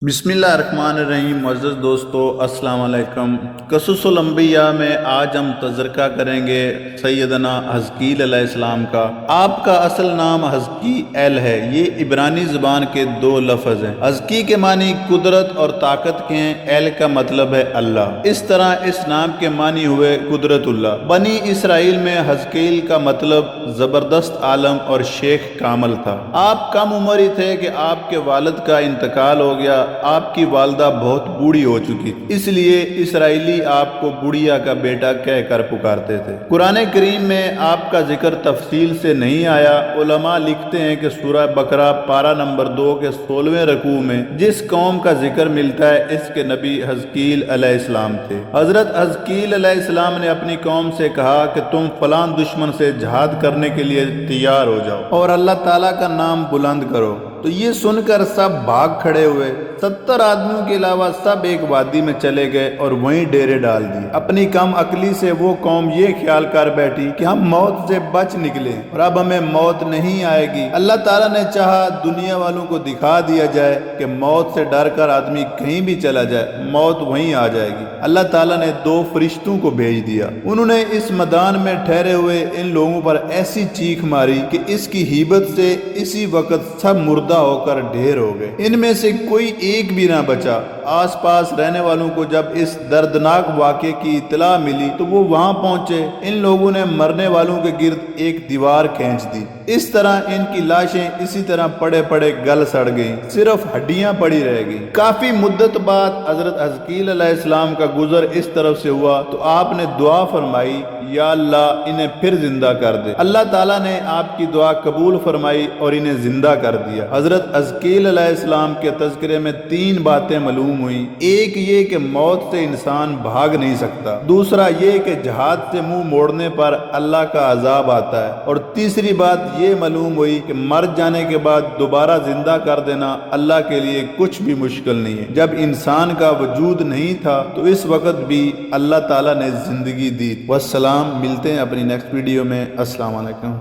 بسم اللہ الرحمن الرحیم۔ معزز دوستو، السلام علیکم۔ قصص الانبیاء میں آج ہم تذکرہ کریں گے سیدنا حزقیل علیہ السلام کا۔ آپ کا اصل نام حزقیل ہے۔ یہ عبرانی زبان کے دو لفظ ہیں۔ حزقی کے معنی قدرت اور طاقت کے ہیں، ایل کا مطلب ہے اللہ۔ اس طرح اس نام کے معنی ہوئے قدرت اللہ۔ بنی اسرائیل میں حزقیل کا مطلب زبردست عالم اور شیخ کامل تھا۔ آپ کم عمر ہی تھے کہ آپ کے والد کا انتقال ہو گیا۔ آپ کی والدہ بہت بوڑھی ہو چکی تھی، اس لیے اسرائیلی آپ کو بڑھیا کا بیٹا کہہ کر پکارتے تھے۔ قرآن کریم میں آپ کا ذکر تفصیل سے نہیں آیا۔ علماء لکھتے ہیں کہ سورہ بقرہ پارہ نمبر 2 کے 16ویں رکوع میں جس قوم کا ذکر ملتا ہے، اس کے نبی حزقیل علیہ السلام تھے۔ حضرت حزقیل علیہ السلام نے اپنی قوم سے کہا کہ تم فلاں دشمن سے جہاد کرنے کے لیے تیار ہو جاؤ اور اللہ تعالیٰ کا نام بلند کرو۔ تو یہ سن کر سب بھاگ کھڑے ہوئے۔ 70 آدمیوں کے علاوہ سب ایک وادی میں چلے گئے اور وہیں ڈیرے ڈال دیے۔ اپنی کم عقلی سے وہ قوم یہ خیال کر بیٹھی کہ ہم موت سے بچ نکلے اور اب ہمیں موت نہیں آئے گی۔ اللہ تعالیٰ نے چاہا دنیا والوں کو دکھا دیا جائے کہ موت سے ڈر کر آدمی کہیں بھی چلا جائے، موت وہیں آ جائے گی۔ اللہ تعالیٰ نے 2 فرشتوں کو بھیج دیا۔ انہوں نے اس میدان میں ٹھہرے ہوئے ان لوگوں پر ایسی چیخ ماری کہ اس کی ہیبت سے اسی وقت سب مردہ ہو کر ڈھیر ہو گئے۔ ان میں سے کوئی ایک بھی نہ بچا۔ آس پاس رہنے والوں کو جب اس دردناک واقعے کی اطلاع ملی تو وہ وہاں پہنچے۔ ان لوگوں نے مرنے والوں کے گرد ایک دیوار کھینچ دی۔ اس طرح ان کی لاشیں اسی طرح پڑے پڑے گل سڑ گئیں، صرف ہڈیاں پڑی رہ گئیں۔ کافی مدت بعد حضرت حزقیل علیہ السلام کا گزر اس طرف سے ہوا تو آپ نے دعا فرمائی، یا اللہ انہیں پھر زندہ کر دے۔ اللہ تعالیٰ نے آپ کی دعا قبول فرمائی اور انہیں زندہ کر دیا۔ حضرت حزقیل علیہ السلام کے تذکرے میں 3 باتیں معلوم ہوئیں۔ ایک یہ کہ موت سے انسان بھاگ نہیں سکتا، دوسرا یہ کہ جہاد سے منہ موڑنے پر اللہ کا عذاب آتا ہے، اور تیسری بات یہ معلوم ہوئی کہ مر جانے کے بعد دوبارہ زندہ کر دینا اللہ کے لیے کچھ بھی مشکل نہیں ہے۔ جب انسان کا وجود نہیں تھا تو اس وقت بھی اللہ تعالیٰ نے زندگی دی۔ والسلام، ملتے ہیں اپنی نیکسٹ ویڈیو میں۔ السلام علیکم۔